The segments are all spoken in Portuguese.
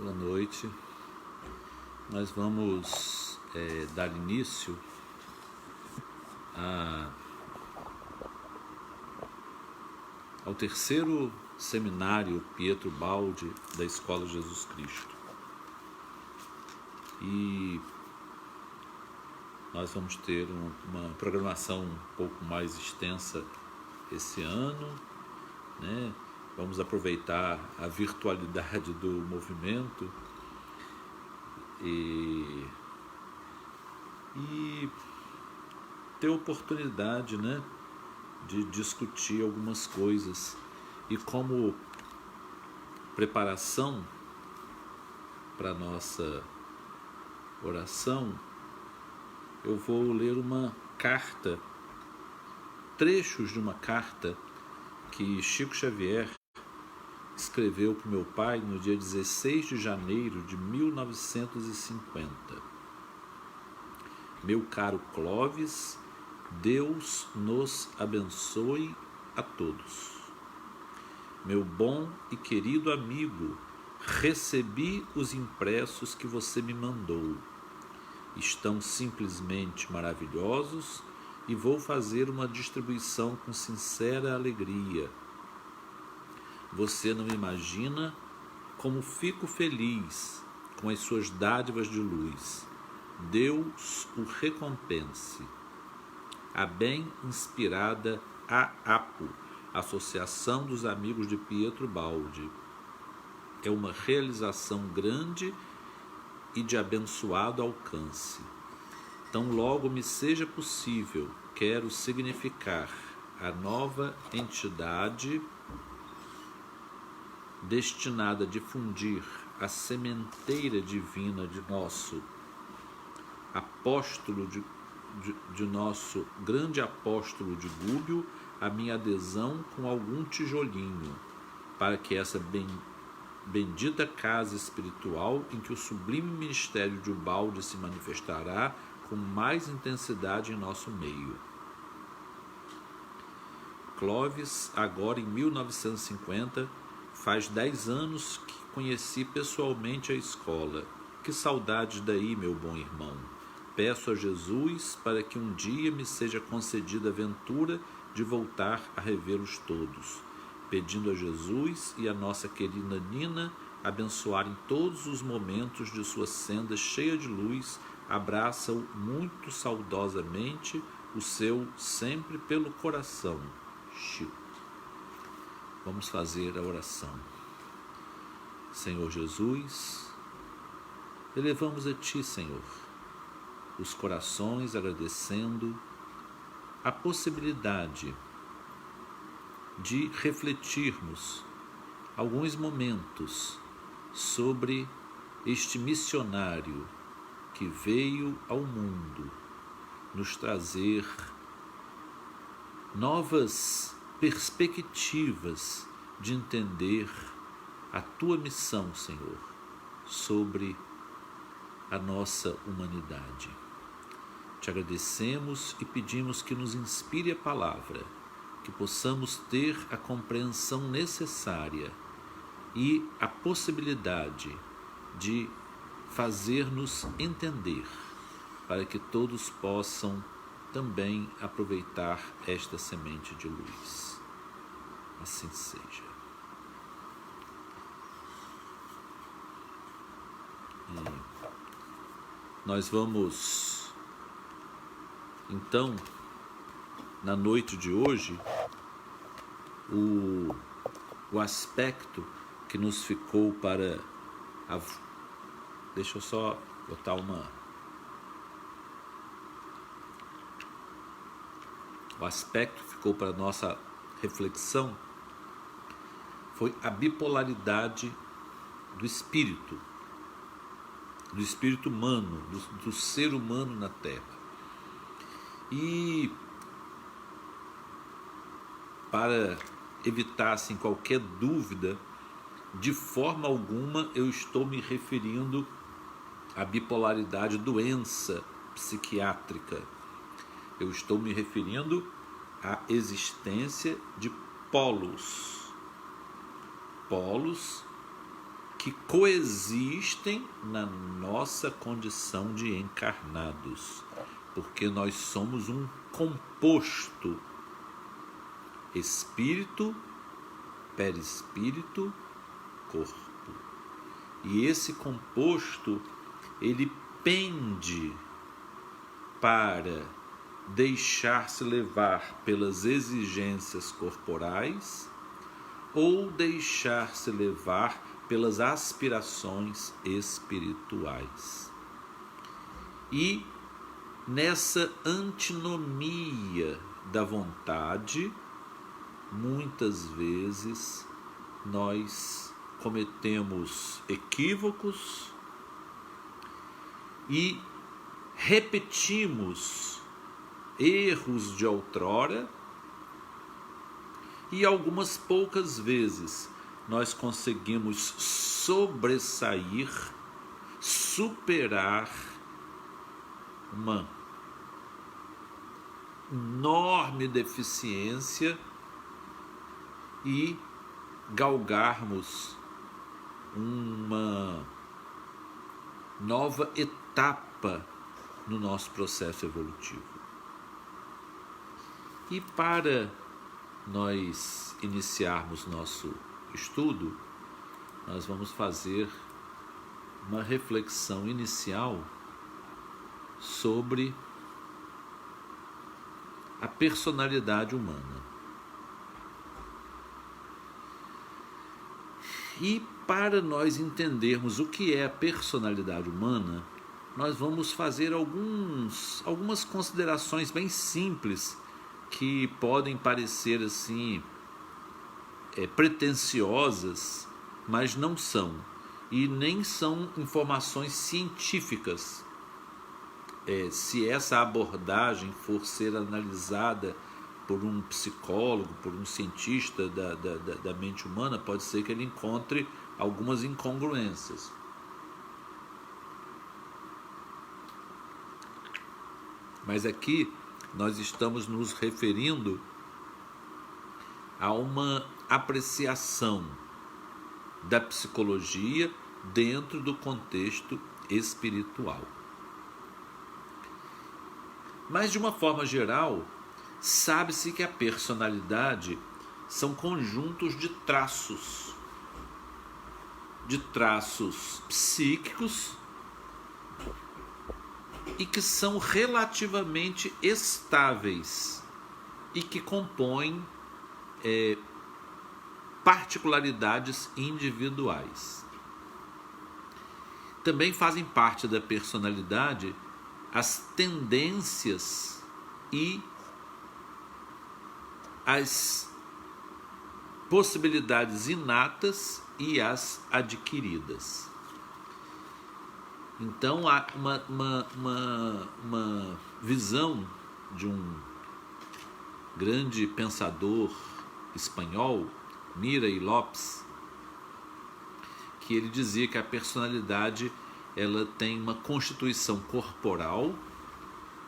boa noite. Nós vamos dar início ao terceiro seminário Pietro Baldi da Escola Jesus Cristo. E nós vamos ter uma programação um pouco mais extensa esse ano, né? Vamos aproveitar a virtualidade do movimento e ter oportunidade, né, de discutir algumas coisas. E como preparação para a nossa oração, eu vou ler uma carta, trechos de uma carta que Chico Xavier escreveu para o meu pai no dia 16 de janeiro de 1950. Meu caro Clóvis, Deus nos abençoe a todos. Meu bom e querido amigo, recebi os impressos que você me mandou. Estão simplesmente maravilhosos e vou fazer uma distribuição com sincera alegria. Você não imagina como fico feliz com as suas dádivas de luz. Deus o recompense. A bem inspirada AAPO, Associação dos Amigos de Pietro Baldi. É uma realização grande e de abençoado alcance. Tão logo me seja possível, quero significar a nova entidade destinada a difundir a sementeira divina de nosso apóstolo, de nosso grande apóstolo de Gúbio, a minha adesão com algum tijolinho, para que essa bendita casa espiritual em que o sublime ministério de Ubaldi se manifestará com mais intensidade em nosso meio. Clóvis, agora em 1950, faz 10 anos que conheci pessoalmente a escola. Que saudades daí, meu bom irmão. Peço a Jesus para que um dia me seja concedida a ventura de voltar a revê-los todos, pedindo a Jesus e a nossa querida Nina abençoarem todos os momentos de sua senda cheia de luz. Abraça-o muito saudosamente, o seu sempre pelo coração, Chico. Vamos fazer a oração. Senhor Jesus, elevamos a Ti, Senhor, os corações agradecendo a possibilidade de refletirmos alguns momentos sobre este missionário que veio ao mundo nos trazer novas perspectivas de entender a Tua missão, Senhor, sobre a nossa humanidade. Te agradecemos e pedimos que nos inspire a palavra, que possamos ter a compreensão necessária e a possibilidade de fazer-nos entender, para que todos possam também aproveitar esta semente de luz. Assim seja. Nós vamos, então, na noite de hoje, o aspecto que nos ficou para deixa eu só botar o aspecto que ficou para a nossa reflexão foi a bipolaridade do espírito humano, do ser humano na Terra. E para evitar assim, qualquer dúvida, de forma alguma eu estou me referindo à bipolaridade doença psiquiátrica. Eu estou me referindo à existência de polos que coexistem na nossa condição de encarnados, porque nós somos um composto: espírito, perispírito, corpo. E esse composto, ele pende para deixar-se levar pelas exigências corporais ou deixar-se levar pelas aspirações espirituais. E nessa antinomia da vontade, muitas vezes nós cometemos equívocos e repetimos erros de outrora, e algumas poucas vezes nós conseguimos sobressair, superar uma enorme deficiência e galgarmos uma nova etapa no nosso processo evolutivo. E para nós iniciarmos nosso estudo, nós vamos fazer uma reflexão inicial sobre a personalidade humana. E para nós entendermos o que é a personalidade humana, nós vamos fazer algumas considerações bem simples que podem parecer assim pretensiosas, mas não são, e nem são informações científicas. Se essa abordagem for ser analisada por um psicólogo, por um cientista da mente humana, pode ser que ele encontre algumas incongruências. Mas aqui nós estamos nos referindo a uma apreciação da psicologia dentro do contexto espiritual. Mas, de uma forma geral, sabe-se que a personalidade são conjuntos de traços psíquicos e que são relativamente estáveis e que compõem particularidades individuais. Também fazem parte da personalidade as tendências e as possibilidades inatas e as adquiridas. Então há uma visão de um grande pensador espanhol, Miray Lopes, que ele dizia que a personalidade ela tem uma constituição corporal,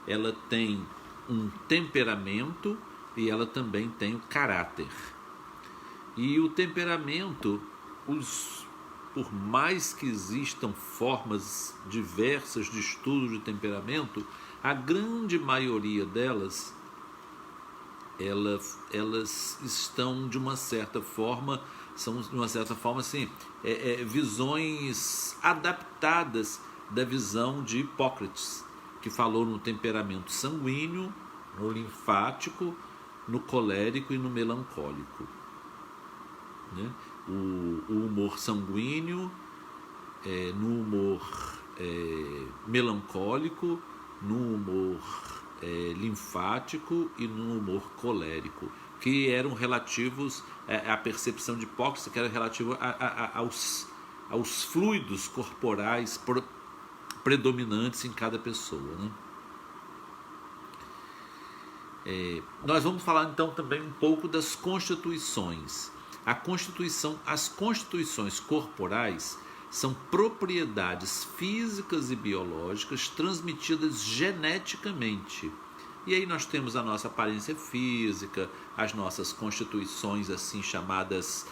ela tem um temperamento e ela também tem o caráter. E o temperamento, por mais que existam formas diversas de estudo de temperamento, a grande maioria delas, elas estão de uma certa forma, são de uma certa forma assim, visões adaptadas da visão de Hipócrates, que falou no temperamento sanguíneo, no linfático, no colérico e no melancólico, né? O humor sanguíneo, no humor melancólico, no humor linfático e no humor colérico, que eram relativos à percepção de Hipócrates, que era relativo aos fluidos corporais predominantes em cada pessoa, né? Nós vamos falar então também um pouco das constituições. As constituições corporais são propriedades físicas e biológicas transmitidas geneticamente. E aí nós temos a nossa aparência física, as nossas constituições assim chamadas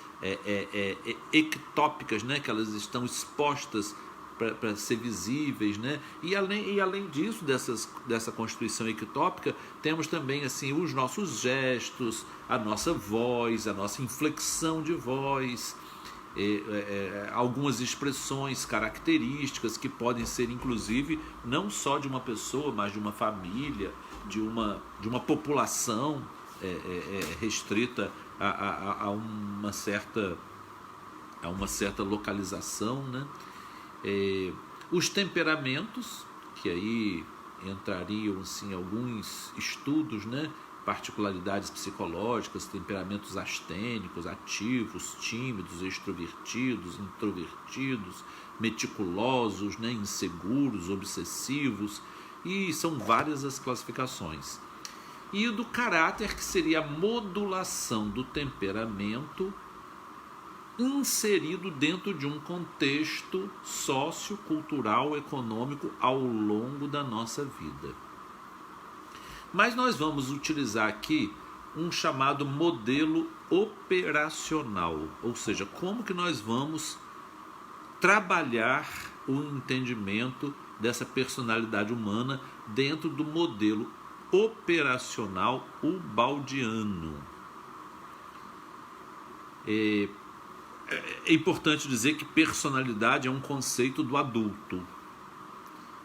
ectópicas, né? Que elas estão expostas para ser visíveis, né? E além disso, dessa constituição ectópica, temos também assim os nossos gestos, a nossa voz, a nossa inflexão de voz, algumas expressões características que podem ser inclusive não só de uma pessoa, mas de uma família, de uma população restrita a uma certa localização, né? Os temperamentos, que aí entrariam assim, alguns estudos, né? Particularidades psicológicas, temperamentos astênicos, ativos, tímidos, extrovertidos, introvertidos, meticulosos, né? Inseguros, obsessivos, e são várias as classificações. E o do caráter, que seria a modulação do temperamento inserido dentro de um contexto sociocultural, econômico ao longo da nossa vida. Mas nós vamos utilizar aqui um chamado modelo operacional, ou seja, como que nós vamos trabalhar o entendimento dessa personalidade humana dentro do modelo operacional ubaldiano. É importante dizer que personalidade é um conceito do adulto.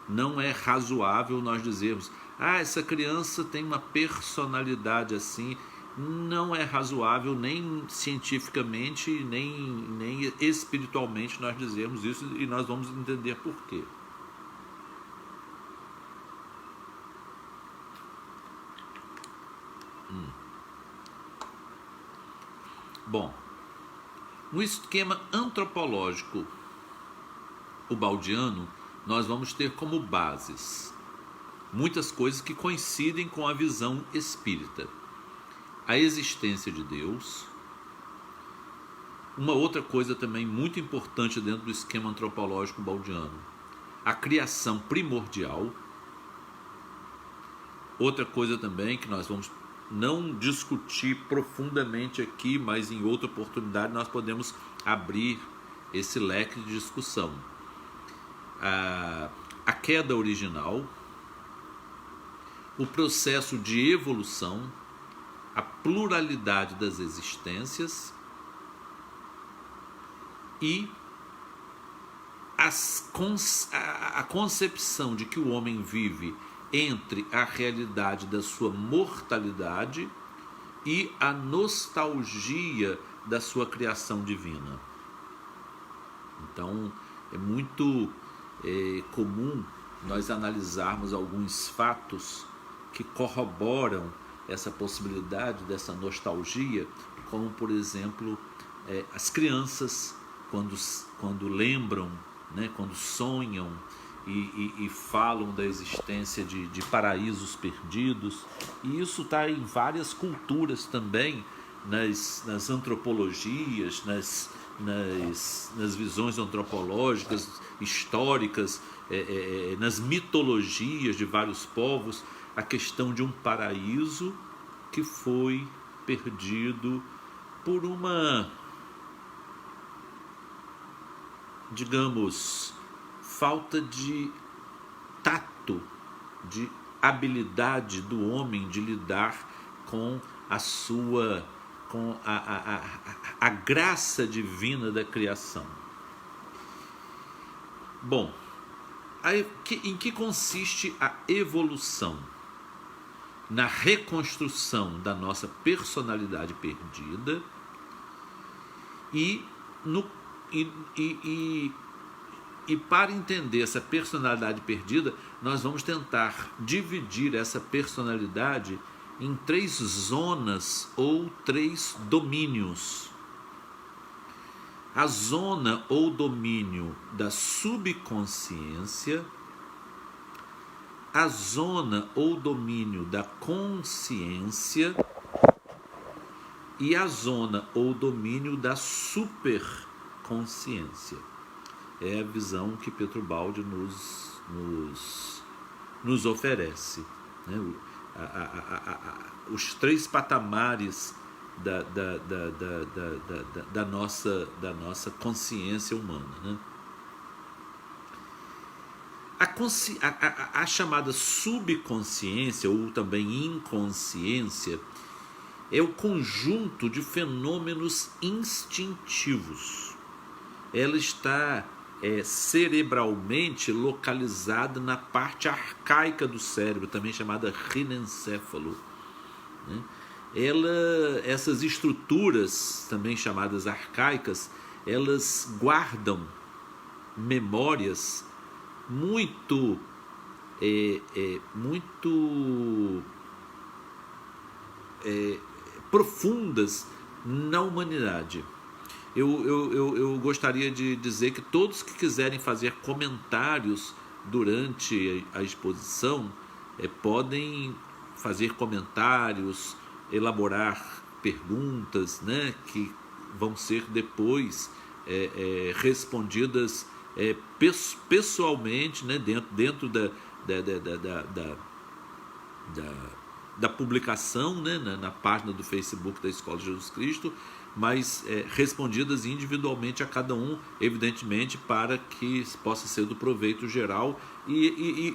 Não é razoável nós dizermos: essa criança tem uma personalidade assim. Não é razoável nem cientificamente, nem espiritualmente nós dizermos isso, e nós vamos entender por quê. Bom, no esquema antropológico ubaldiano, nós vamos ter como bases muitas coisas que coincidem com a visão espírita. A existência de Deus. Uma outra coisa também muito importante dentro do esquema antropológico ubaldiano: a criação primordial. Outra coisa também que nós vamos não discutir profundamente aqui, mas em outra oportunidade nós podemos abrir esse leque de discussão. A queda original, o processo de evolução, a pluralidade das existências e a concepção de que o homem vive entre a realidade da sua mortalidade e a nostalgia da sua criação divina. Então, é muito comum nós analisarmos alguns fatos que corroboram essa possibilidade dessa nostalgia, como, por exemplo, as crianças, quando lembram, né, quando sonham, e falam da existência de paraísos perdidos. E isso está em várias culturas também, nas antropologias, nas visões antropológicas, históricas, nas mitologias de vários povos, a questão de um paraíso que foi perdido por uma, digamos, falta de tato, de habilidade do homem de lidar com a graça divina da criação. Bom, em que consiste a evolução? Na reconstrução da nossa personalidade perdida e para entender essa personalidade perdida, nós vamos tentar dividir essa personalidade em 3 zonas ou 3 domínios. A zona ou domínio da subconsciência, a zona ou domínio da consciência e a zona ou domínio da superconsciência. É a visão que Petrobaldi nos oferece, né? Os 3 patamares da nossa consciência humana, né? A chamada subconsciência, ou também inconsciência, é o conjunto de fenômenos instintivos. Ela está cerebralmente localizada na parte arcaica do cérebro, também chamada rinencéfalo, né? Essas estruturas, também chamadas arcaicas, elas guardam memórias muito profundas na humanidade. Eu gostaria de dizer que todos que quiserem fazer comentários durante a exposição podem fazer comentários, elaborar perguntas, né, que vão ser depois respondidas pessoalmente, né, dentro da publicação, né, na página do Facebook da Escola de Jesus Cristo, mas respondidas individualmente a cada um, evidentemente, para que possa ser do proveito geral. E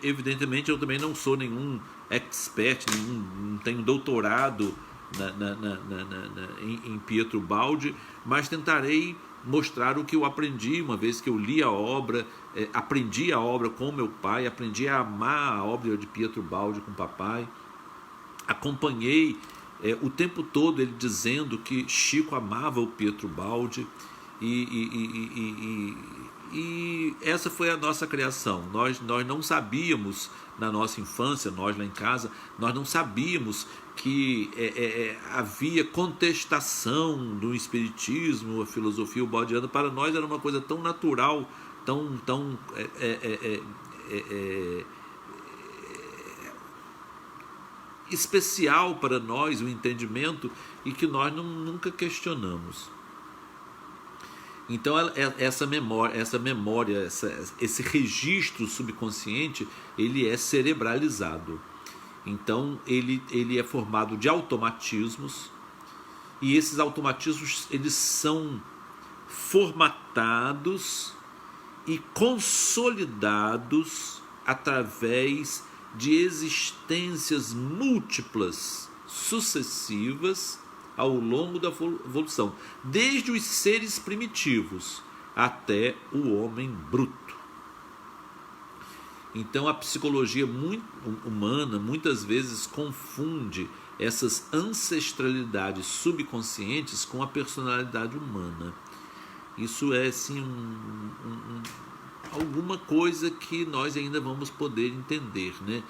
evidentemente, eu também não sou nenhum expert, não tenho doutorado em Pietro Baldi, mas tentarei mostrar o que eu aprendi, uma vez que eu li a obra, aprendi a obra com meu pai, aprendi a amar a obra de Pietro Baldi com o papai, acompanhei o tempo todo ele dizendo que Chico amava o Pietro Baldi, e essa foi a nossa criação. Nós não sabíamos, na nossa infância, nós lá em casa, nós não sabíamos que havia contestação do espiritismo, a filosofia baldiana. Para nós era uma coisa tão natural, tão especial para nós o entendimento, e que nós nunca questionamos. Então essa memória, esse registro subconsciente, ele é cerebralizado. Então ele é formado de automatismos, e esses automatismos eles são formatados e consolidados através de existências múltiplas, sucessivas, ao longo da evolução, desde os seres primitivos até o homem bruto. Então a psicologia humana muitas vezes confunde essas ancestralidades subconscientes com a personalidade humana. Isso é sim alguma coisa que nós ainda vamos poder entender, né?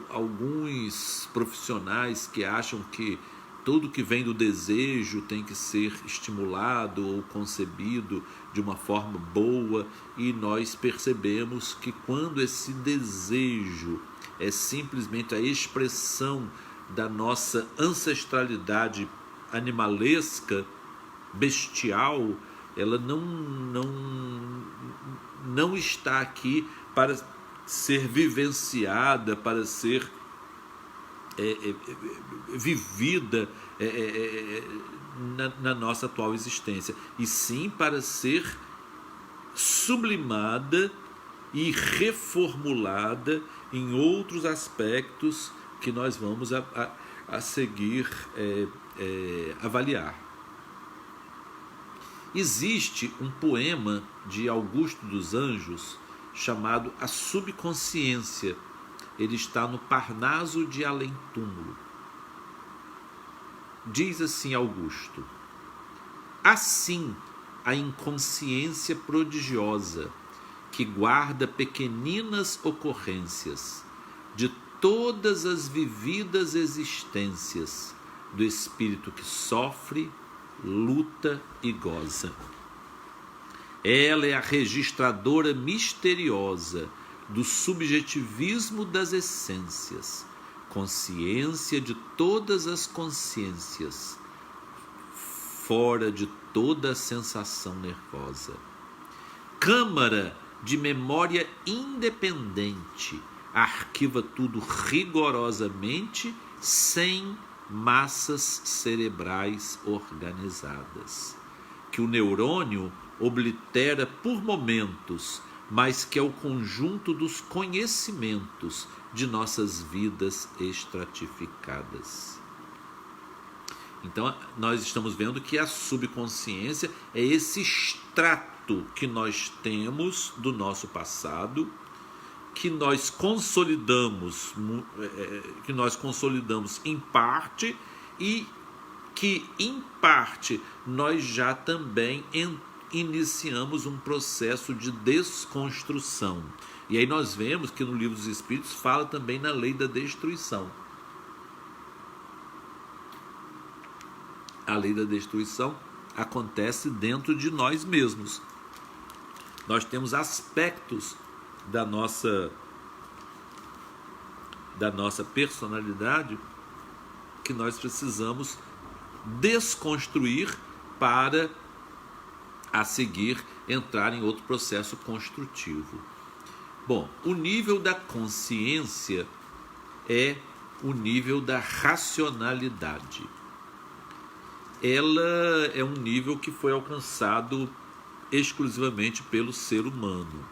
Alguns profissionais que acham que tudo que vem do desejo tem que ser estimulado ou concebido de uma forma boa, e nós percebemos que quando esse desejo é simplesmente a expressão da nossa ancestralidade animalesca, bestial, ela não está aqui para ser vivenciada, para ser vivida na nossa atual existência, e sim para ser sublimada e reformulada em outros aspectos que nós vamos a seguir avaliar. Existe um poema de Augusto dos Anjos chamado A Subconsciência. Ele está no Parnaso de Além Túmulo. Diz assim Augusto: assim a inconsciência prodigiosa, que guarda pequeninas ocorrências de todas as vividas existências do espírito que sofre, luta e goza. Ela é a registradora misteriosa do subjetivismo das essências, consciência de todas as consciências, fora de toda a sensação nervosa. Câmara de memória independente, arquiva tudo rigorosamente sem massas cerebrais organizadas, que o neurônio oblitera por momentos, mas que é o conjunto dos conhecimentos de nossas vidas estratificadas. Então, nós estamos vendo que a subconsciência é esse extrato que nós temos do nosso passado, que nós consolidamos em parte, e que em parte nós já também iniciamos um processo de desconstrução. E aí nós vemos que no Livro dos Espíritos fala também na lei da destruição. A lei da destruição acontece dentro de nós mesmos. Nós temos aspectos da nossa personalidade que nós precisamos desconstruir para, a seguir, entrar em outro processo construtivo. Bom, o nível da consciência é o nível da racionalidade. Ela é um nível que foi alcançado exclusivamente pelo ser humano.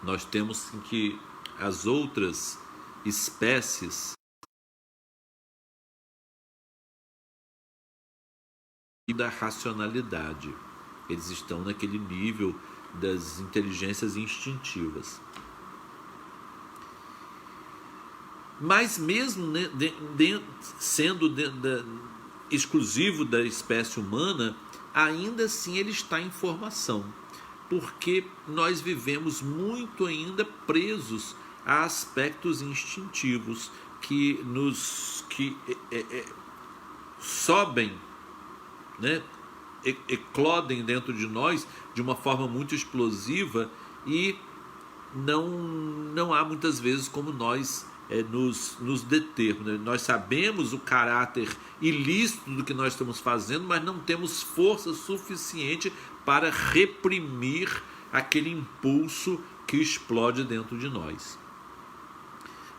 Nós temos que as outras espécies da racionalidade, eles estão naquele nível das inteligências instintivas. Mas mesmo sendo exclusivo da espécie humana, ainda assim ele está em formação, porque nós vivemos muito ainda presos a aspectos instintivos que sobem, né, eclodem dentro de nós de uma forma muito explosiva, e não há muitas vezes como nós nos determos, né? Nós sabemos o caráter ilícito do que nós estamos fazendo, mas não temos força suficiente para reprimir aquele impulso que explode dentro de nós.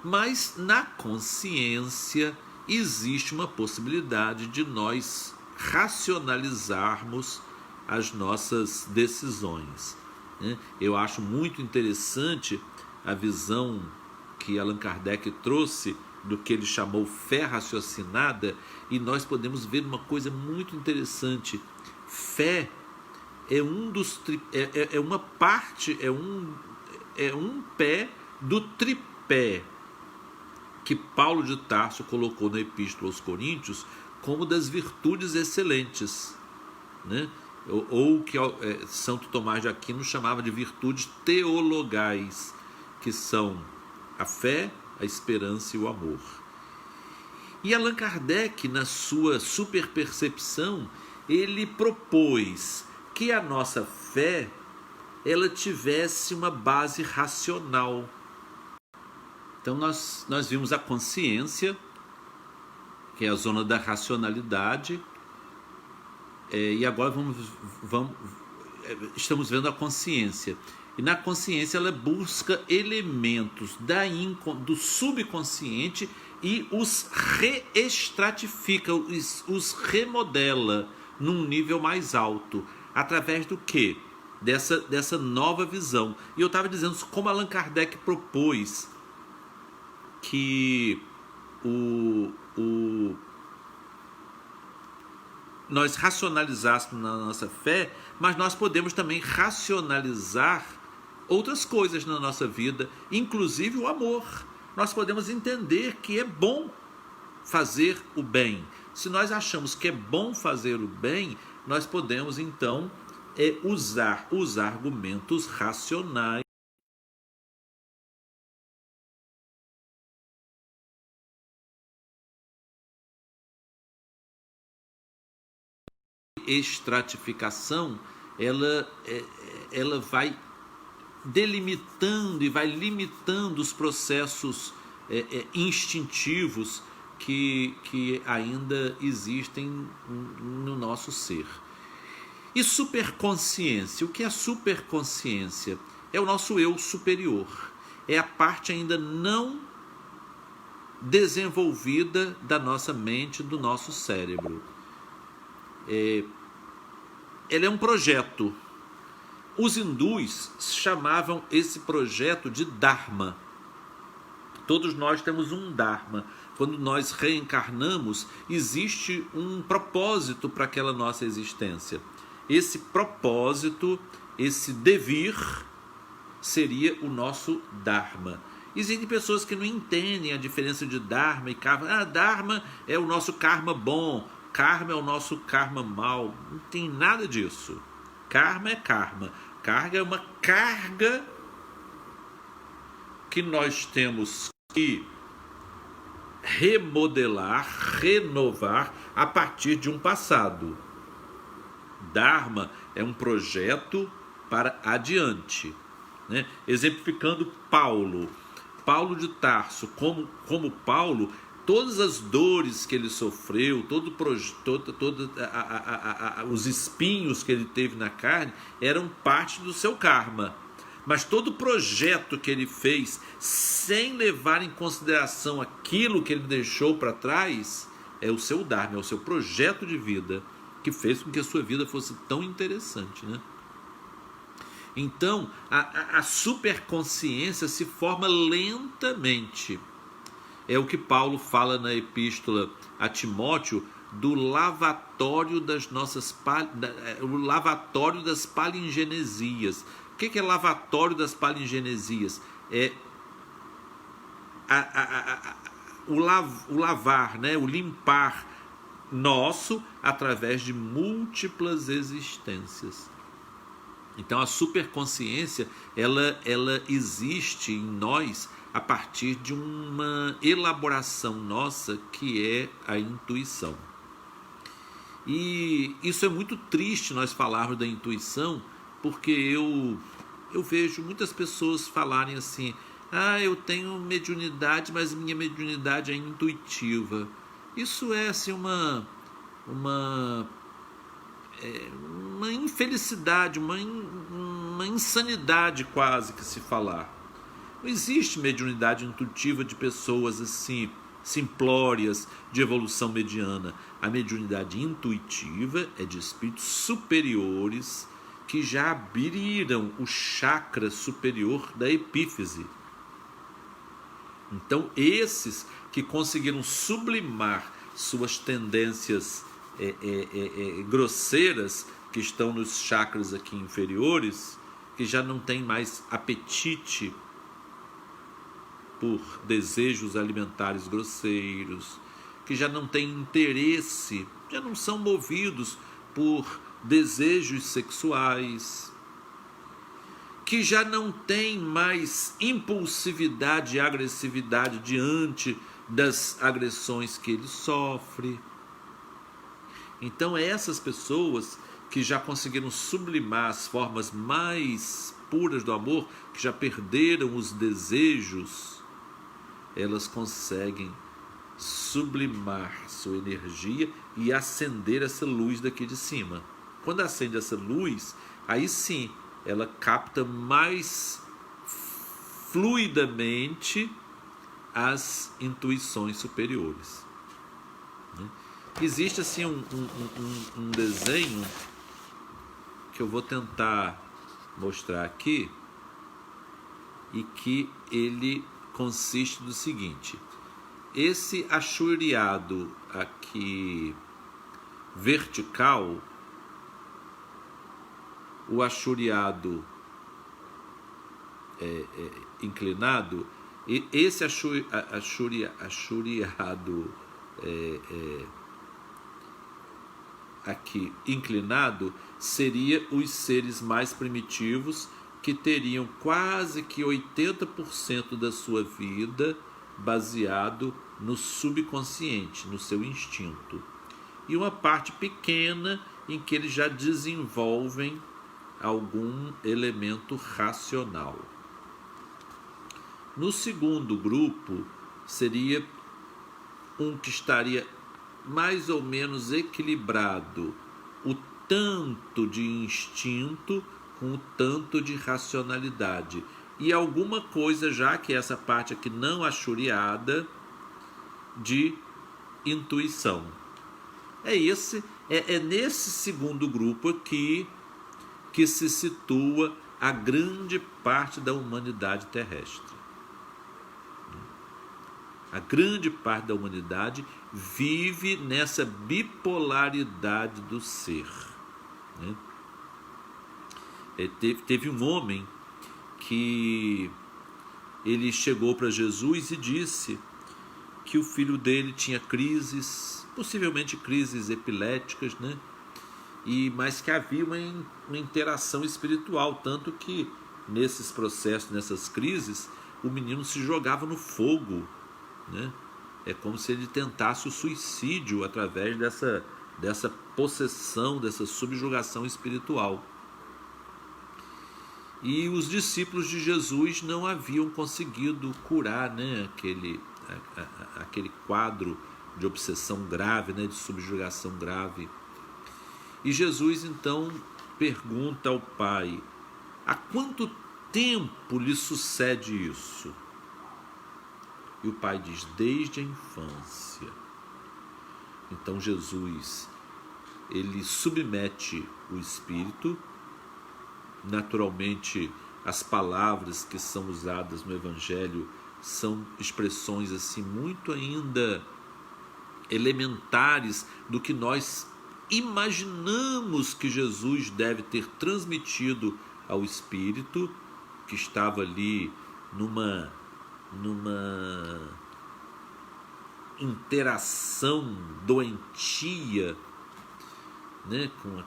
Mas na consciência existe uma possibilidade de nós racionalizarmos as nossas decisões, né? Eu acho muito interessante a visão que Allan Kardec trouxe do que ele chamou fé raciocinada, e nós podemos ver uma coisa muito interessante. Fé é uma parte, é um pé do tripé que Paulo de Tarso colocou na Epístola aos Coríntios como das virtudes excelentes, né? Ou que Santo Tomás de Aquino chamava de virtudes teologais, que são a fé, a esperança e o amor. E Allan Kardec, na sua superpercepção, ele propôs que a nossa fé ela tivesse uma base racional. Então nós vimos a consciência, que é a zona da racionalidade, e agora estamos vendo a consciência. E na consciência ela busca elementos do subconsciente e os reestratifica, os remodela num nível mais alto. Através do quê? Dessa nova visão. E eu estava dizendo como Allan Kardec propôs que nós racionalizássemos na nossa fé, mas nós podemos também racionalizar outras coisas na nossa vida, inclusive o amor. Nós podemos entender que é bom fazer o bem. Se nós achamos que é bom fazer o bem, nós podemos então usar os argumentos racionais estratificação. Ela vai delimitando e vai limitando os processos instintivos que ainda existem no nosso ser. E superconsciência? O que é superconsciência? É o nosso eu superior. É a parte ainda não desenvolvida da nossa mente, do nosso cérebro. Ele é um projeto. Os hindus chamavam esse projeto de Dharma. Todos nós temos um Dharma. Quando nós reencarnamos, existe um propósito para aquela nossa existência. Esse propósito, esse devir, seria o nosso Dharma. Existem pessoas que não entendem a diferença de Dharma e Karma. Dharma é o nosso karma bom, Karma é o nosso karma mal. Não tem nada disso. Karma é karma. Carga é uma carga que nós temos que remodelar, renovar a partir de um passado. Dharma é um projeto para adiante, né? Exemplificando Paulo de Tarso, como Paulo, todas as dores que ele sofreu, os espinhos que ele teve na carne, eram parte do seu karma. Mas todo projeto que ele fez, sem levar em consideração aquilo que ele deixou para trás, é o seu Dharma, é o seu projeto de vida, que fez com que a sua vida fosse tão interessante, né? Então, a superconsciência se forma lentamente. É o que Paulo fala na epístola a Timóteo, do lavatório das o lavatório das palingenesias. O que é lavatório das palingenesias? É o lavar, né? O limpar nosso através de múltiplas existências. Então a superconsciência, ela existe em nós a partir de uma elaboração nossa, que é a intuição. E isso é muito triste nós falarmos da intuição, porque eu vejo muitas pessoas falarem assim: eu tenho mediunidade, mas minha mediunidade é intuitiva. Isso é assim uma infelicidade, uma insanidade quase que se falar. Não existe mediunidade intuitiva de pessoas assim, simplórias, de evolução mediana. A mediunidade intuitiva é de espíritos superiores que já abriram o chakra superior da epífise. Então, esses que conseguiram sublimar suas tendências grosseiras, que estão nos chakras aqui inferiores, que já não tem mais apetite por desejos alimentares grosseiros, que já não tem interesse, já não são movidos por desejos sexuais, que já não tem mais impulsividade e agressividade diante das agressões que ele sofre. Então, essas pessoas que já conseguiram sublimar as formas mais puras do amor, que já perderam os desejos, elas conseguem sublimar sua energia e acender essa luz daqui de cima. Quando acende essa luz, aí sim, ela capta mais fluidamente as intuições superiores. Existe assim um desenho que eu vou tentar mostrar aqui, e que ele consiste no seguinte: esse achoreado aqui vertical, o achoreado inclinado, e esse achoreado aqui inclinado seria os seres mais primitivos, que teriam quase que 80% da sua vida baseado no subconsciente, no seu instinto, e uma parte pequena em que eles já desenvolvem algum elemento racional. No segundo grupo, seria um que estaria mais ou menos equilibrado, o tanto de instinto com o tanto de racionalidade, e alguma coisa, já que essa parte aqui não achoreada, de intuição. É nesse segundo grupo aqui que se situa a grande parte da humanidade terrestre. A grande parte da humanidade vive nessa bipolaridade do ser. Teve um homem que ele chegou para Jesus e disse que o filho dele tinha crises, possivelmente crises epiléticas, mas que havia uma interação espiritual, tanto que nesses processos, nessas crises, o menino se jogava no fogo, É como se ele tentasse o suicídio através dessa possessão, dessa subjugação espiritual. E os discípulos de Jesus não haviam conseguido curar, aquele quadro de obsessão grave, de subjugação grave. E Jesus então pergunta ao Pai: há quanto tempo lhe sucede isso? E o Pai diz: desde a infância. Então Jesus, ele submete o espírito. Naturalmente, as palavras que são usadas no Evangelho são expressões assim muito ainda elementares do que nós imaginamos que Jesus deve ter transmitido ao espírito, que estava ali numa interação doentia, com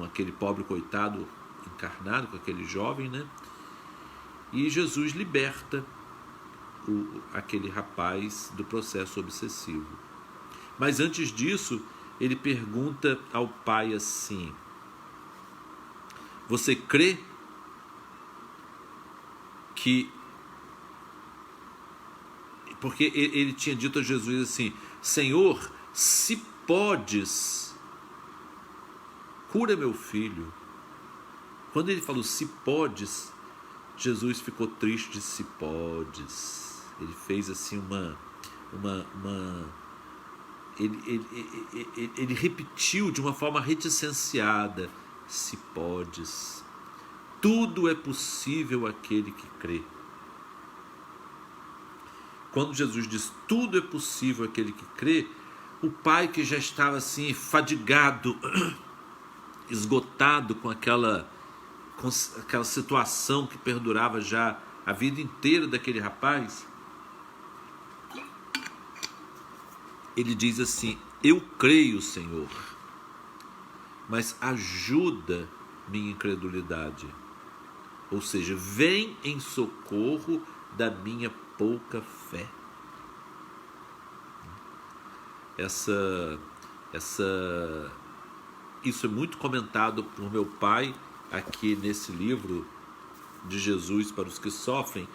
aquele pobre coitado encarnado, com aquele jovem, E Jesus liberta aquele rapaz do processo obsessivo. Mas antes disso, ele pergunta ao Pai assim: você crê que... Porque ele tinha dito a Jesus assim: Senhor, se podes, cura meu filho. Quando ele falou se podes, Jesus ficou triste. Se podes. Ele fez assim ele repetiu de uma forma reticenciada: se podes. Tudo é possível àquele que crê. Quando Jesus diz tudo é possível àquele que crê, o pai, que já estava assim fadigado, esgotado com aquela situação que perdurava já a vida inteira daquele rapaz, ele diz assim: eu creio, Senhor, mas ajuda minha incredulidade. Ou seja, vem em socorro da minha pouca fé. Isso é muito comentado por meu pai aqui nesse livro de Jesus para os que sofrem,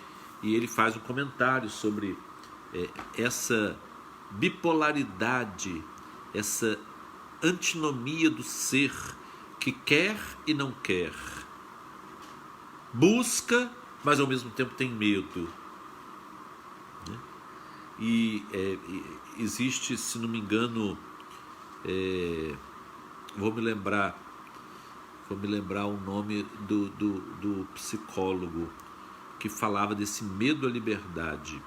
e ele faz um comentário sobre essa bipolaridade, essa antinomia do ser que quer e não quer, busca, mas ao mesmo tempo tem medo. E existe, se não me engano, vou me lembrar o nome do psicólogo que falava desse medo à liberdade.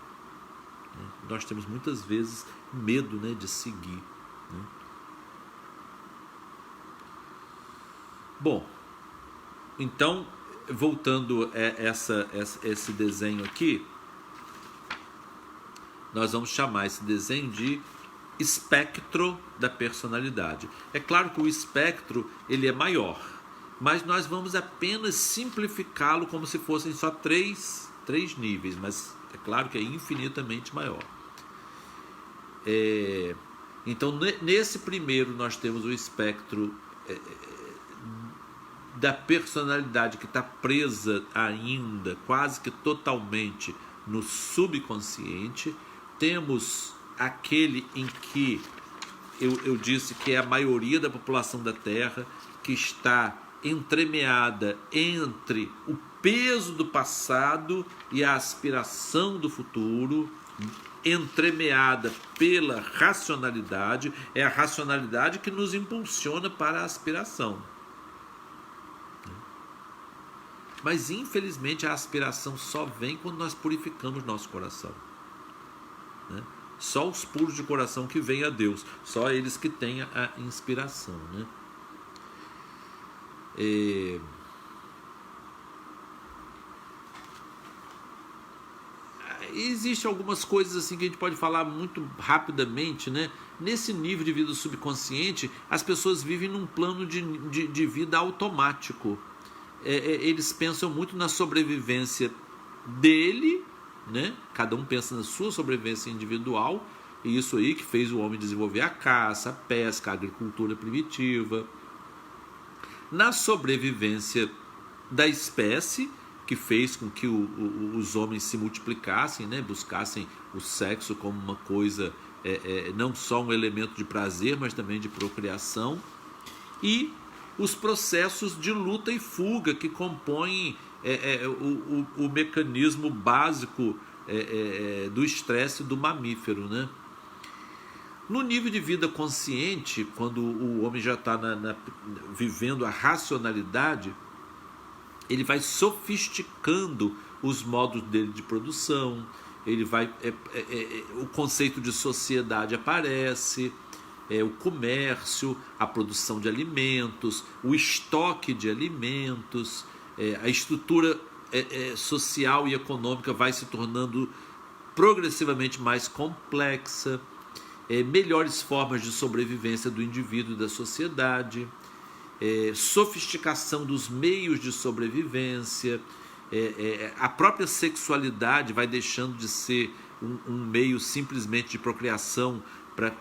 Nós temos muitas vezes medo, de seguir. Bom, então, voltando a esse desenho aqui, nós vamos chamar esse desenho de espectro da personalidade. É claro que o espectro ele é maior, mas nós vamos apenas simplificá-lo como se fossem só três níveis, mas é claro que é infinitamente maior. Então, nesse primeiro nós temos o espectro da personalidade que está presa ainda quase que totalmente no subconsciente. Temos aquele em que eu disse que é a maioria da população da Terra, que está entremeada entre o peso do passado e a aspiração do futuro, entremeada pela racionalidade, é a racionalidade que nos impulsiona para a aspiração. Mas, infelizmente, a aspiração só vem quando nós purificamos nosso coração. Né? Só os puros de coração que vêm a Deus, só eles que têm a inspiração. Né? Existem algumas coisas assim que a gente pode falar muito rapidamente, né? Nesse nível de vida subconsciente, as pessoas vivem num plano de vida automático. Eles pensam muito na sobrevivência dele, né? Cada um pensa na sua sobrevivência individual, e isso aí que fez o homem desenvolver a caça, a pesca, a agricultura primitiva. Na sobrevivência da espécie, que fez com que os homens se multiplicassem, né? Buscassem o sexo como uma coisa, não só um elemento de prazer, mas também de procriação, e os processos de luta e fuga que compõem o mecanismo básico do estresse do mamífero, né? No nível de vida consciente, quando o homem já está vivendo a racionalidade, ele vai sofisticando os modos dele de produção, ele vai, o conceito de sociedade aparece, o comércio, a produção de alimentos, o estoque de alimentos, a estrutura social e econômica vai se tornando progressivamente mais complexa, melhores formas de sobrevivência do indivíduo e da sociedade, sofisticação dos meios de sobrevivência, a própria sexualidade vai deixando de ser um meio simplesmente de procriação para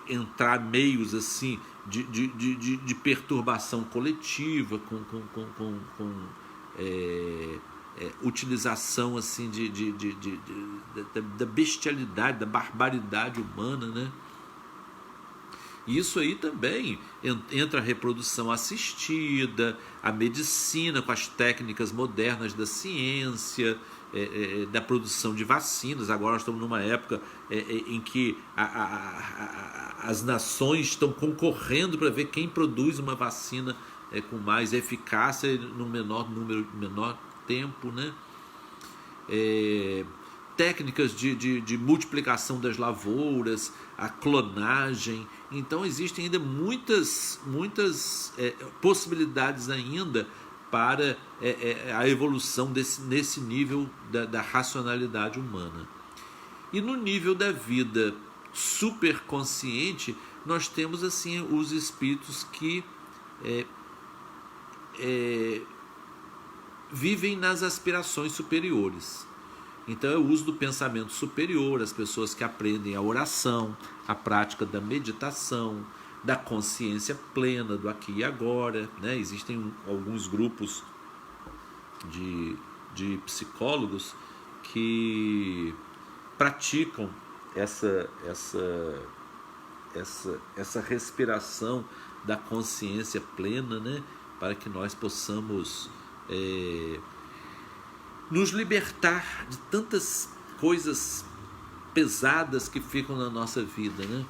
entrar meios assim de perturbação coletiva, com utilização assim da bestialidade, da barbaridade humana, né? E isso aí também entra a reprodução assistida, a medicina com as técnicas modernas da ciência, da produção de vacinas. Agora nós estamos numa época em que as nações estão concorrendo para ver quem produz uma vacina com mais eficácia no menor tempo, né? Técnicas de multiplicação das lavouras, a clonagem. Então existem ainda muitas possibilidades ainda para a evolução nesse nível da racionalidade humana. E no nível da vida superconsciente, nós temos assim os espíritos que vivem nas aspirações superiores. Então é o uso do pensamento superior, as pessoas que aprendem a oração, a prática da meditação, da consciência plena do aqui e agora, né? Existem alguns grupos de psicólogos que praticam essa respiração da consciência plena, né? Para que nós possamos nos libertar de tantas coisas pesadas que ficam na nossa vida, né?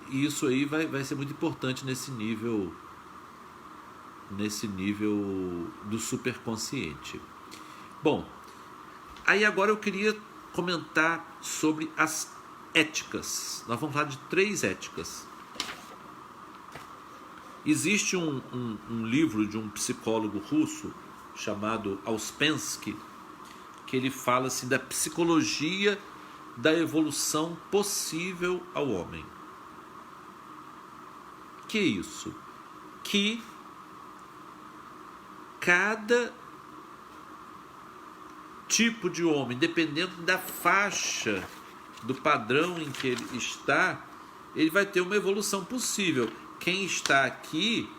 E isso aí vai ser muito importante nesse nível do superconsciente. Bom, aí agora eu queria comentar sobre as éticas. Nós vamos falar de 3 éticas. Existe um livro de um psicólogo russo chamado Ouspensky, que ele fala assim, da psicologia da evolução possível ao homem. Que é isso? Que cada tipo de homem, dependendo da faixa, do padrão em que ele está, ele vai ter uma evolução possível. Quem está aqui,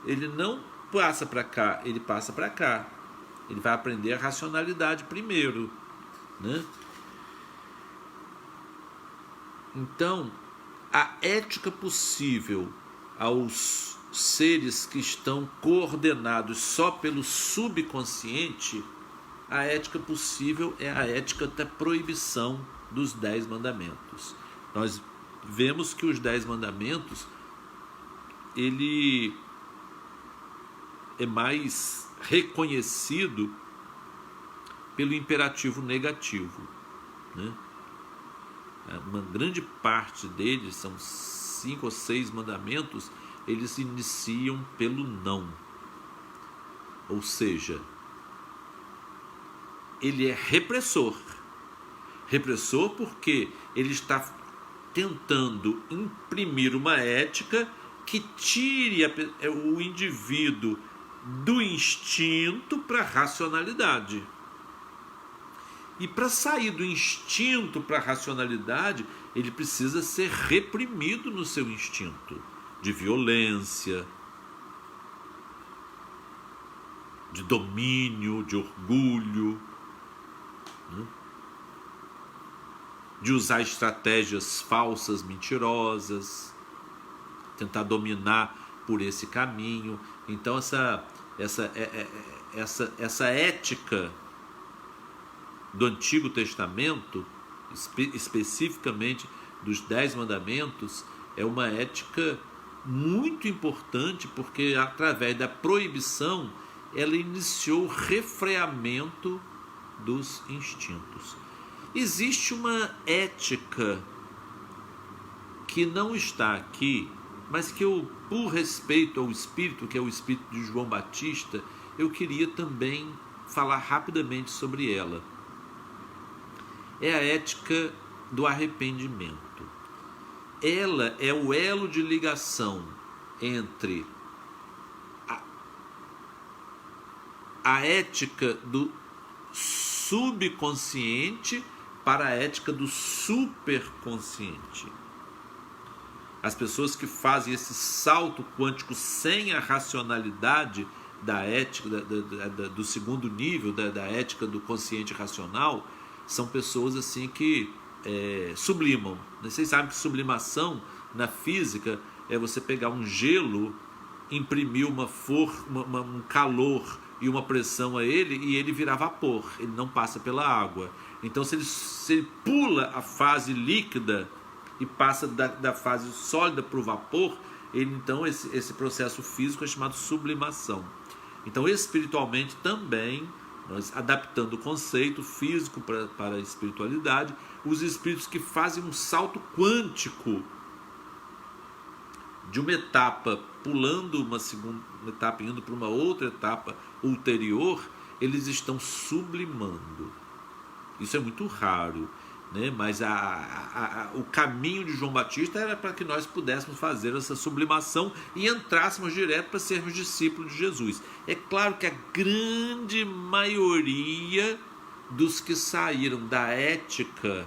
ele não passa para cá, ele passa para cá. Ele vai aprender a racionalidade primeiro, né? Então, a ética possível aos seres que estão coordenados só pelo subconsciente a ética possível é a ética da proibição dos 10 mandamentos. Nós vemos que os 10 mandamentos, ele é mais reconhecido pelo imperativo negativo, né? Uma grande parte deles, são 5 ou 6 mandamentos, eles iniciam pelo não. Ou seja, ele é repressor. Repressor porque ele está tentando imprimir uma ética que tire o indivíduo do instinto para a racionalidade. E para sair do instinto para a racionalidade, ele precisa ser reprimido no seu instinto de violência, de domínio, de orgulho, né? De usar estratégias falsas, mentirosas, tentar dominar por esse caminho. Então essa ética do Antigo Testamento, especificamente dos 10 mandamentos, é uma ética muito importante, porque através da proibição ela iniciou o refreamento dos instintos. Existe uma ética que não está aqui, mas que eu, por respeito ao Espírito, que é o Espírito de João Batista, eu queria também falar rapidamente sobre ela. É a ética do arrependimento. Ela é o elo de ligação entre a ética do subconsciente para a ética do superconsciente. As pessoas que fazem esse salto quântico sem a racionalidade da ética, do segundo nível, da ética do consciente racional, são pessoas assim que sublimam. Vocês sabem que sublimação na física é você pegar um gelo, imprimir um calor e uma pressão a ele, e ele virar vapor, ele não passa pela água. Então se ele pula a fase líquida e passa da fase sólida para o vapor, então esse processo físico é chamado sublimação. Então espiritualmente também, nós adaptando o conceito físico para a espiritualidade, os espíritos que fazem um salto quântico de uma etapa, pulando uma segunda etapa, indo para uma outra etapa ulterior, eles estão sublimando. Isso é muito raro, né? Mas o caminho de João Batista era para que nós pudéssemos fazer essa sublimação e entrássemos direto para sermos discípulos de Jesus. É claro que a grande maioria dos que saíram da ética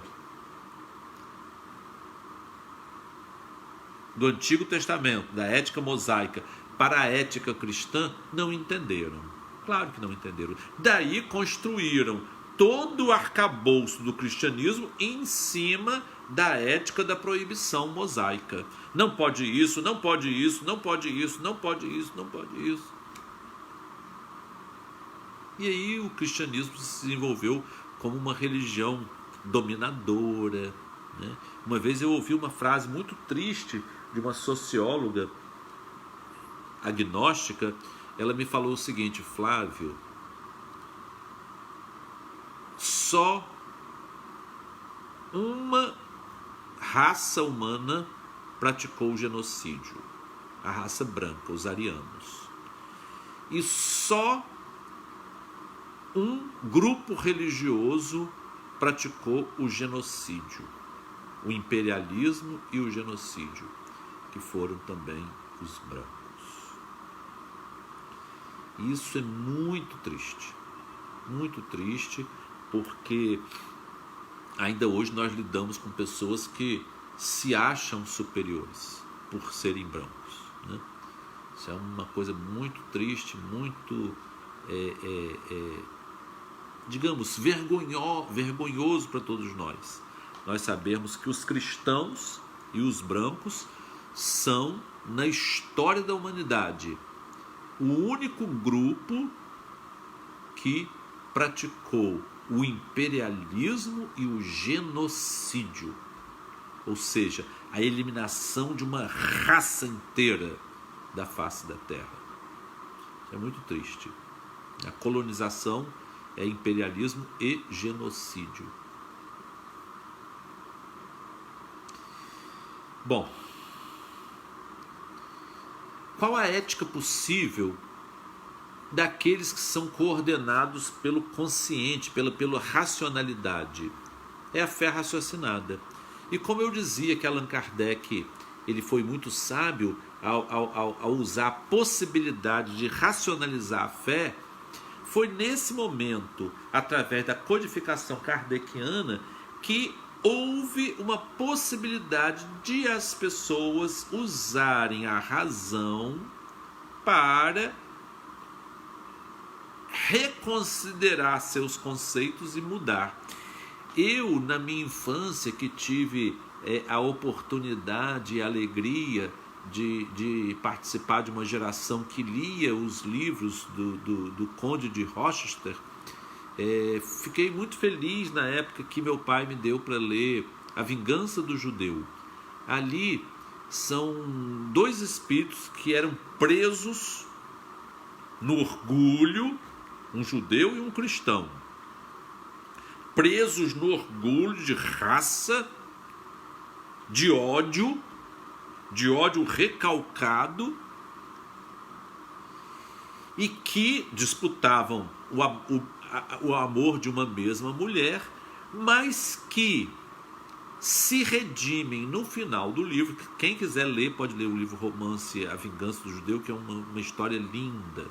do Antigo Testamento, da ética mosaica, para a ética cristã, não entenderam. Claro que não entenderam. Daí construíram todo o arcabouço do cristianismo em cima da ética da proibição mosaica. Não pode isso, não pode isso, não pode isso, não pode isso, não pode isso. E aí o cristianismo se desenvolveu como uma religião dominadora, né? Uma vez eu ouvi uma frase muito triste de uma socióloga agnóstica. Ela me falou o seguinte: Flávio, só uma raça humana praticou o genocídio, a raça branca, os arianos. E só um grupo religioso praticou o genocídio, o imperialismo e o genocídio, que foram também os brancos. Isso é muito triste, porque ainda hoje nós lidamos com pessoas que se acham superiores por serem brancos, né? Isso é uma coisa muito triste, muito, digamos, vergonhoso para todos nós. Nós sabemos que os cristãos e os brancos são, na história da humanidade, o único grupo que praticou o imperialismo e o genocídio, ou seja, a eliminação de uma raça inteira da face da Terra. Isso é muito triste. A colonização é imperialismo e genocídio. Bom, qual a ética possível daqueles que são coordenados pelo consciente, pela racionalidade? É a fé raciocinada. E como eu dizia que Allan Kardec ele foi muito sábio ao usar a possibilidade de racionalizar a fé, foi nesse momento, através da codificação kardeciana, que houve uma possibilidade de as pessoas usarem a razão para reconsiderar seus conceitos e mudar. Eu, na minha infância, que tive a oportunidade e a alegria de participar de uma geração que lia os livros do Conde de Rochester, fiquei muito feliz na época que meu pai me deu para ler A Vingança do Judeu. Ali são dois espíritos que eram presos no orgulho, um judeu e um cristão, presos no orgulho de raça, de ódio recalcado, e que disputavam o amor de uma mesma mulher, mas que se redimem no final do livro. Quem quiser ler, pode ler o livro romance A Vingança do Judeu, que é uma história linda.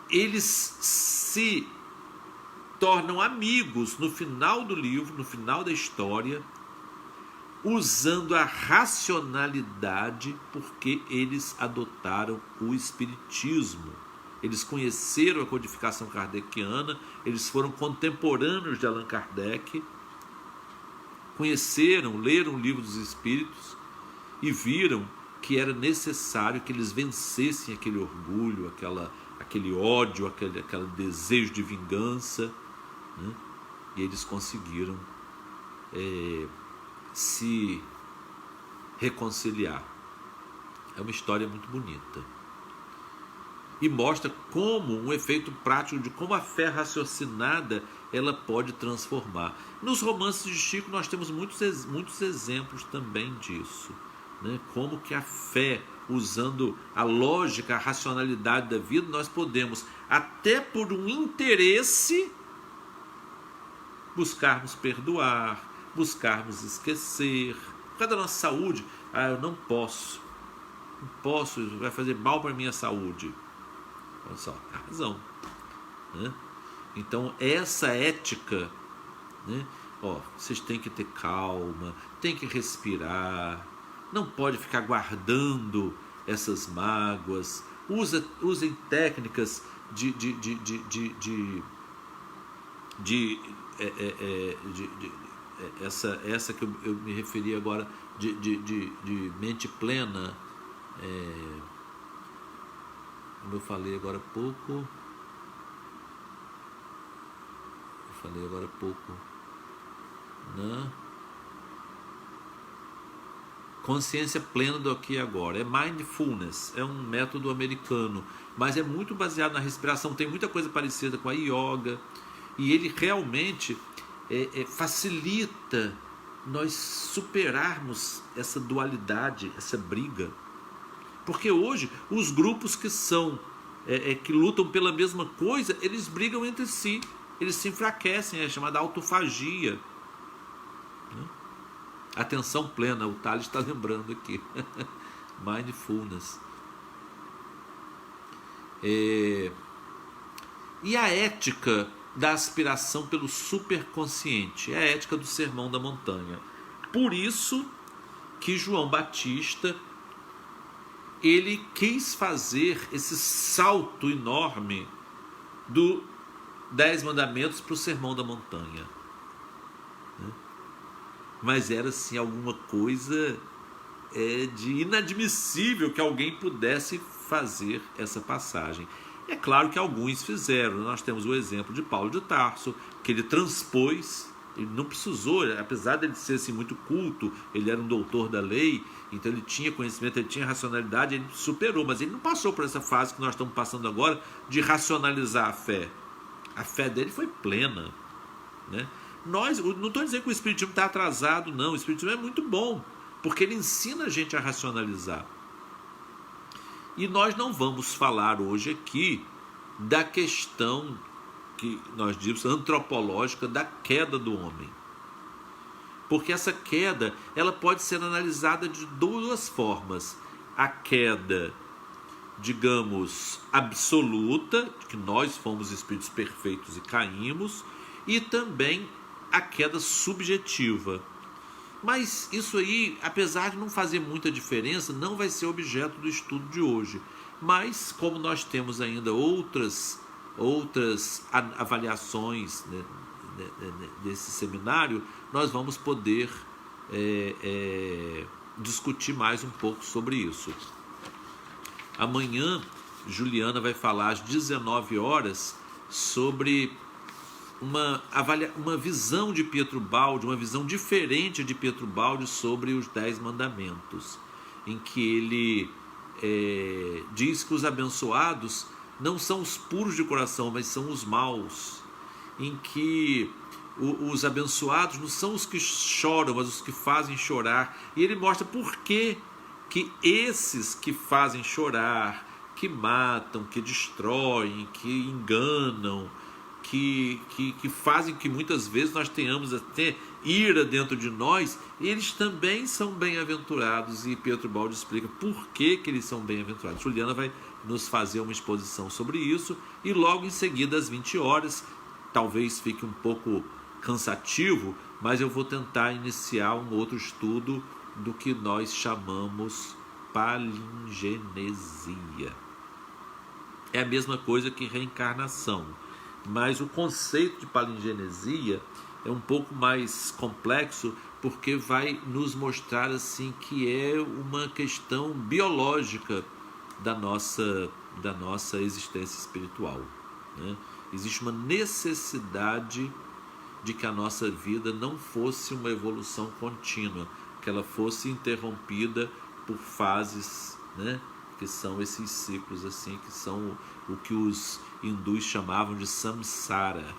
Eles se tornam amigos no final do livro, no final da história, usando a racionalidade, porque eles adotaram o espiritismo. Eles conheceram a codificação kardeciana, eles foram contemporâneos de Allan Kardec, conheceram, leram o livro dos espíritos e viram que era necessário que eles vencessem aquele orgulho, aquele ódio, aquele desejo de vingança, né? E eles conseguiram se reconciliar. É uma história muito bonita e mostra como um efeito prático de como a fé raciocinada ela pode transformar. Nos romances de Chico nós temos muitos exemplos também disso, né? Como que a fé, usando a lógica, a racionalidade da vida, nós podemos, até por um interesse, buscarmos perdoar, buscarmos esquecer. Por causa da nossa saúde, eu não posso, isso vai fazer mal para a minha saúde. Olha só, a razão, né? Então essa ética, né? Vocês têm que ter calma, têm que respirar, não pode ficar guardando essas mágoas. Usem técnicas essa que eu me referi agora, de mente plena, como eu falei agora há pouco, né? Consciência plena do aqui e agora. É mindfulness, é um método americano, mas é muito baseado na respiração, tem muita coisa parecida com a yoga, e ele realmente facilita nós superarmos essa dualidade, essa briga. Porque hoje os grupos que que lutam pela mesma coisa, eles brigam entre si, eles se enfraquecem, é chamada autofagia. Atenção plena, o Thales está lembrando aqui. Mindfulness. E a ética da aspiração pelo superconsciente, é a ética do Sermão da Montanha. Por isso que João Batista ele quis fazer esse salto enorme do 10 mandamentos para o Sermão da Montanha. Mas era assim alguma coisa de inadmissível que alguém pudesse fazer essa passagem. É claro que alguns fizeram. Nós temos o exemplo de Paulo de Tarso, que ele transpôs, ele não precisou, apesar de ele ser assim, muito culto, ele era um doutor da lei, então ele tinha conhecimento, ele tinha racionalidade, ele superou, mas ele não passou por essa fase que nós estamos passando agora de racionalizar a fé. A fé dele foi plena, né? Nós, não estou dizendo que o Espiritismo está atrasado, não. O Espiritismo é muito bom, porque ele ensina a gente a racionalizar. E nós não vamos falar hoje aqui da questão que nós dizemos antropológica da queda do homem. Porque essa queda, ela pode ser analisada de duas formas. A queda, digamos, absoluta, que nós fomos espíritos perfeitos e caímos, e também a queda subjetiva. Mas isso aí, apesar de não fazer muita diferença, não vai ser objeto do estudo de hoje. Mas, como nós temos ainda outras avaliações, né, desse seminário, nós vamos poder discutir mais um pouco sobre isso. Amanhã, Juliana vai falar às 19 horas sobre uma visão de Pietro Baldi, uma visão diferente de Pietro Baldi sobre os 10 mandamentos, em que ele diz que os abençoados não são os puros de coração, mas são os maus, em que os abençoados não são os que choram, mas os que fazem chorar, e ele mostra por que esses que fazem chorar, que matam, que destroem, que enganam, que fazem que muitas vezes nós tenhamos até ira dentro de nós, eles também são bem-aventurados, e Pietro Baldi explica por que eles são bem-aventurados. Juliana vai nos fazer uma exposição sobre isso, e logo em seguida às 20 horas, talvez fique um pouco cansativo, mas eu vou tentar iniciar um outro estudo do que nós chamamos palingenesia. É a mesma coisa que reencarnação, mas o conceito de palingenesia é um pouco mais complexo, porque vai nos mostrar assim que é uma questão biológica da nossa existência espiritual, né? Existe uma necessidade de que a nossa vida não fosse uma evolução contínua, que ela fosse interrompida por fases, né? Que são esses ciclos assim, que são o que os hindus chamavam de samsara.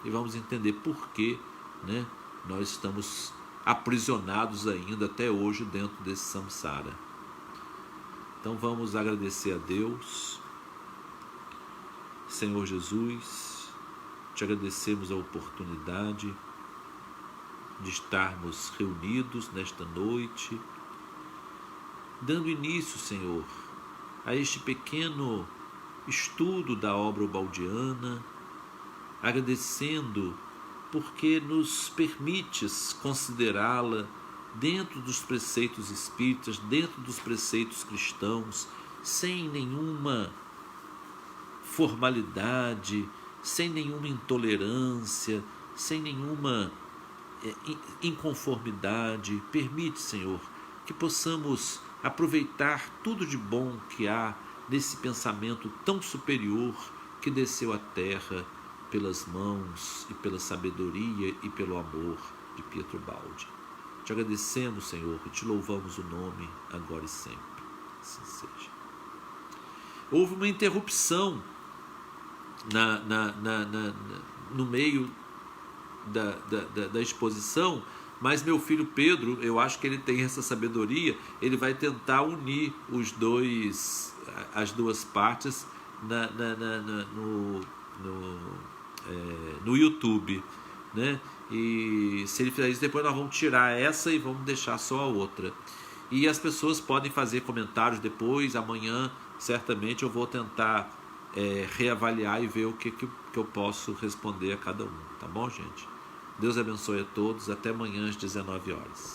E vamos entender por que, né, nós estamos aprisionados ainda até hoje dentro desse samsara. Então vamos agradecer a Deus. Senhor Jesus, te agradecemos a oportunidade de estarmos reunidos nesta noite, dando início, Senhor, a este pequeno estudo da obra baldiana, agradecendo porque nos permites considerá-la dentro dos preceitos espíritas, dentro dos preceitos cristãos, sem nenhuma formalidade, sem nenhuma intolerância, sem nenhuma inconformidade. Permite, Senhor, que possamos aproveitar tudo de bom que há nesse pensamento tão superior que desceu à terra pelas mãos e pela sabedoria e pelo amor de Pietro Baldi. Te agradecemos, Senhor, e te louvamos o nome agora e sempre. Assim seja. Houve uma interrupção no meio da exposição, mas meu filho Pedro, eu acho que ele tem essa sabedoria, ele vai tentar unir as duas partes no YouTube, né? E se ele fizer isso, depois nós vamos tirar essa e vamos deixar só a outra. E as pessoas podem fazer comentários depois. Amanhã certamente eu vou tentar reavaliar e ver o que eu posso responder a cada um, tá bom, gente? Deus abençoe a todos, até amanhã às 19 horas.